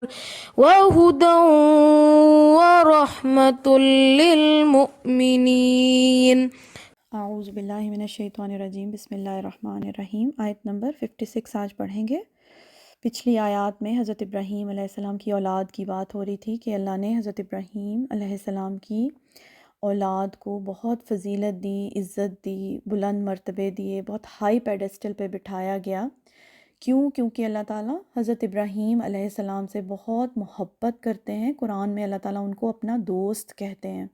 وهدى ورحمة للمؤمنين۔ اعوذ باللہ من الشیطان الرجیم، بسم اللہ الرحمن الرحیم۔ آیت نمبر 56 آج پڑھیں گے۔ پچھلی آیات میں حضرت ابراہیم علیہ السلام کی اولاد کی بات ہو رہی تھی کہ اللہ نے حضرت ابراہیم علیہ السلام کی اولاد کو بہت فضیلت دی، عزت دی، بلند مرتبے دیے، بہت ہائی پیڈسٹل پہ بٹھایا گیا۔ کیونکہ اللہ تعالیٰ حضرت ابراہیم علیہ السلام سے بہت محبت کرتے ہیں۔ قرآن میں اللہ تعالیٰ ان کو اپنا دوست کہتے ہیں۔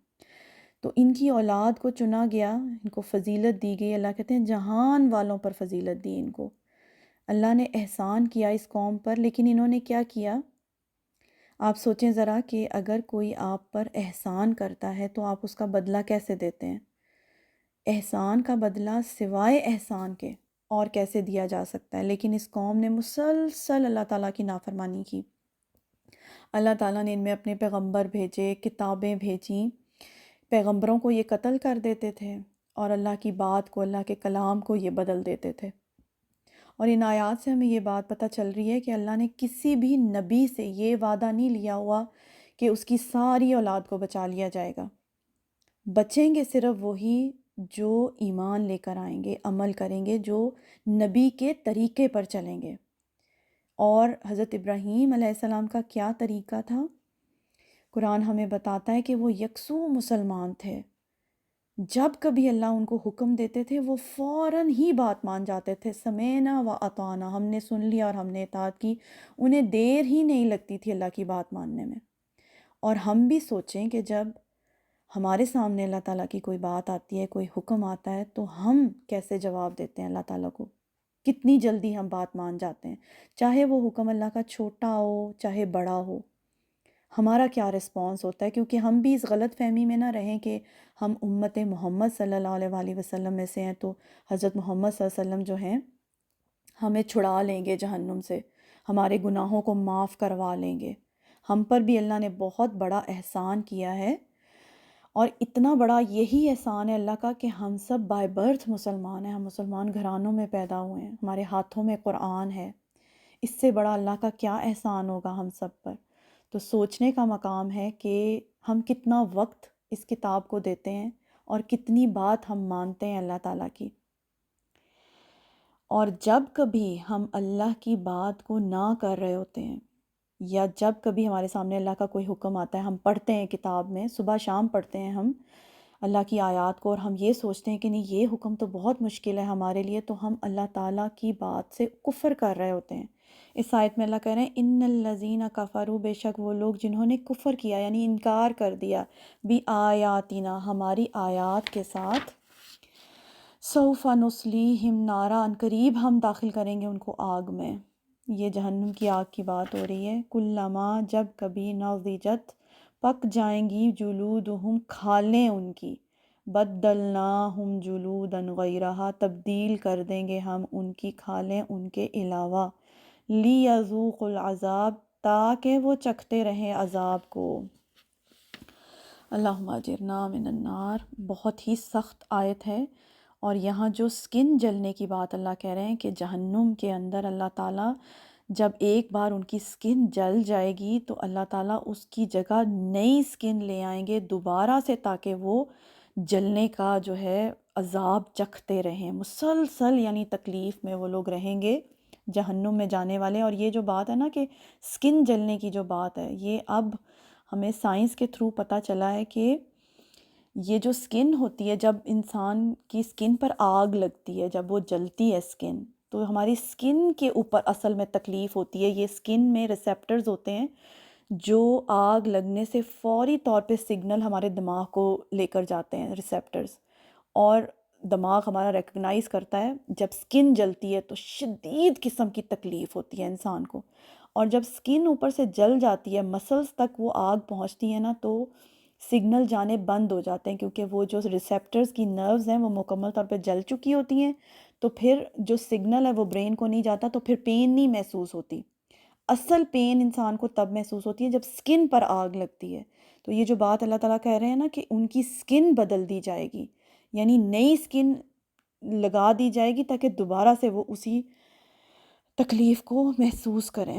تو ان کی اولاد کو چنا گیا، ان کو فضیلت دی گئی۔ اللہ کہتے ہیں جہان والوں پر فضیلت دی ان کو۔ اللہ نے احسان کیا اس قوم پر، لیکن انہوں نے کیا کیا؟ آپ سوچیں ذرا کہ اگر کوئی آپ پر احسان کرتا ہے تو آپ اس کا بدلہ کیسے دیتے ہیں؟ احسان کا بدلہ سوائے احسان کے اور کیسے دیا جا سکتا ہے؟ لیکن اس قوم نے مسلسل اللہ تعالیٰ کی نافرمانی کی۔ اللہ تعالیٰ نے ان میں اپنے پیغمبر بھیجے، کتابیں بھیجیں، پیغمبروں کو یہ قتل کر دیتے تھے اور اللہ کی بات کو، اللہ کے کلام کو یہ بدل دیتے تھے۔ اور ان آیات سے ہمیں یہ بات پتہ چل رہی ہے کہ اللہ نے کسی بھی نبی سے یہ وعدہ نہیں لیا ہوا کہ اس کی ساری اولاد کو بچا لیا جائے گا۔ بچیں گے صرف وہی جو ایمان لے کر آئیں گے، عمل کریں گے، جو نبی کے طریقے پر چلیں گے۔ اور حضرت ابراہیم علیہ السلام کا کیا طریقہ تھا؟ قرآن ہمیں بتاتا ہے کہ وہ یکسو مسلمان تھے۔ جب کبھی اللہ ان کو حکم دیتے تھے وہ فوراً ہی بات مان جاتے تھے۔ سمینا و اطعنا، ہم نے سن لیا اور ہم نے اطاعت کی۔ انہیں دیر ہی نہیں لگتی تھی اللہ کی بات ماننے میں۔ اور ہم بھی سوچیں کہ جب ہمارے سامنے اللہ تعالیٰ کی کوئی بات آتی ہے، کوئی حکم آتا ہے، تو ہم کیسے جواب دیتے ہیں اللہ تعالیٰ کو؟ کتنی جلدی ہم بات مان جاتے ہیں، چاہے وہ حکم اللہ کا چھوٹا ہو چاہے بڑا ہو۔ ہمارا کیا رسپانس ہوتا ہے؟ کیونکہ ہم بھی اس غلط فہمی میں نہ رہیں کہ ہم امت محمد صلی اللہ علیہ وآلہ وسلم میں سے ہیں، تو حضرت محمد صلی اللہ علیہ وسلم جو ہیں ہمیں چھڑا لیں گے جہنم سے، ہمارے گناہوں کو معاف کروا لیں گے۔ ہم پر بھی اللہ نے بہت بڑا احسان کیا ہے، اور اتنا بڑا یہی احسان ہے اللہ کا کہ ہم سب بائی برتھ مسلمان ہیں، ہم مسلمان گھرانوں میں پیدا ہوئے ہیں، ہمارے ہاتھوں میں قرآن ہے۔ اس سے بڑا اللہ کا کیا احسان ہوگا ہم سب پر؟ تو سوچنے کا مقام ہے کہ ہم کتنا وقت اس کتاب کو دیتے ہیں اور کتنی بات ہم مانتے ہیں اللہ تعالیٰ کی۔ اور جب کبھی ہم اللہ کی بات کو نہ کر رہے ہوتے ہیں، یا جب کبھی ہمارے سامنے اللہ کا کوئی حکم آتا ہے، ہم پڑھتے ہیں کتاب میں، صبح شام پڑھتے ہیں ہم اللہ کی آیات کو، اور ہم یہ سوچتے ہیں کہ نہیں یہ حکم تو بہت مشکل ہے ہمارے لیے، تو ہم اللہ تعالیٰ کی بات سے کفر کر رہے ہوتے ہیں۔ اس آیت میں اللہ کہہ رہے ہیں ان الذین کفروا، بے شک وہ لوگ جنہوں نے کفر کیا، یعنی انکار کر دیا، بھی آیاتنا، ہماری آیات کے ساتھ، سوف نصلیہم نارا، ان قریب ہم داخل کریں گے ان کو آگ میں۔ یہ جہنم کی آگ کی بات ہو رہی ہے۔ کلما، جب کبھی، نضجت، پک جائیں گی، جلودہم، کھالیں ان کی، بدلناہم جلودا غیرہا، تبدیل کر دیں گے ہم ان کی کھالیں ان کے علاوہ، لیذوقوا العذاب، تاکہ وہ چکھتے رہیں عذاب کو۔ اللہم اجرنا من النار۔ بہت ہی سخت آیت ہے، اور یہاں جو سکن جلنے کی بات اللہ کہہ رہے ہیں کہ جہنم کے اندر اللہ تعالیٰ جب ایک بار ان کی سکن جل جائے گی تو اللہ تعالیٰ اس کی جگہ نئی سکن لے آئیں گے دوبارہ سے، تاکہ وہ جلنے کا جو ہے عذاب چکھتے رہیں مسلسل، یعنی تکلیف میں وہ لوگ رہیں گے جہنم میں جانے والے۔ اور یہ جو بات ہے نا کہ سکن جلنے کی جو بات ہے، یہ اب ہمیں سائنس کے تھرو پتہ چلا ہے کہ یہ جو سکن ہوتی ہے، جب انسان کی سکن پر آگ لگتی ہے، جب وہ جلتی ہے سکن، تو ہماری سکن کے اوپر اصل میں تکلیف ہوتی ہے۔ یہ سکن میں ریسیپٹرز ہوتے ہیں جو آگ لگنے سے فوری طور پہ سگنل ہمارے دماغ کو لے کر جاتے ہیں، ریسیپٹرز، اور دماغ ہمارا ریکگنائز کرتا ہے جب سکن جلتی ہے تو شدید قسم کی تکلیف ہوتی ہے انسان کو۔ اور جب سکن اوپر سے جل جاتی ہے، مسلز تک وہ آگ پہنچتی ہے نا، تو سگنل جانے بند ہو جاتے ہیں، کیونکہ وہ جو ریسیپٹرز کی نروز ہیں وہ مکمل طور پہ جل چکی ہوتی ہیں، تو پھر جو سگنل ہے وہ برین کو نہیں جاتا، تو پھر پین نہیں محسوس ہوتی۔ اصل پین انسان کو تب محسوس ہوتی ہے جب سکن پر آگ لگتی ہے۔ تو یہ جو بات اللہ تعالیٰ کہہ رہے ہیں نا کہ ان کی سکن بدل دی جائے گی، یعنی نئی سکن لگا دی جائے گی تاکہ دوبارہ سے وہ اسی تکلیف کو محسوس کریں۔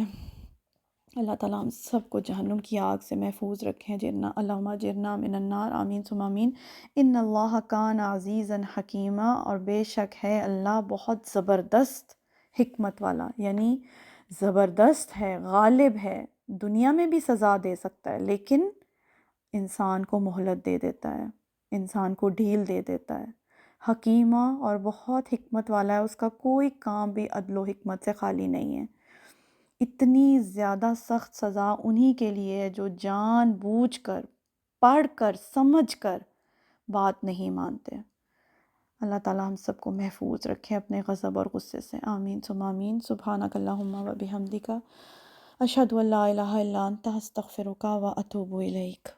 اللہ تعالیٰ ہم سب کو جہنم کی آگ سے محفوظ رکھیں. جرنا اللہم جرنا من النار، آمین ثم آمین. ان اللہ کان عزیزا حکیمہ، اور بے شک ہے اللہ بہت زبردست حکمت والا، یعنی زبردست ہے، غالب ہے، دنیا میں بھی سزا دے سکتا ہے لیکن انسان کو مہلت دے دیتا ہے، انسان کو ڈھیل دے دیتا ہے. حکیمہ، اور بہت حکمت والا ہے، اس کا کوئی کام بھی عدل و حکمت سے خالی نہیں ہے. اتنی زیادہ سخت سزا انہی کے لیے ہے جو جان بوجھ کر، پڑھ کر، سمجھ کر بات نہیں مانتے. اللہ تعالیٰ ہم سب کو محفوظ رکھے اپنے غضب اور غصے سے. آمین ثم آمین. سبحانک اللہم و بحمدک، اشہد ان لا الہ الا انت، استغفرک و اتوب الیک.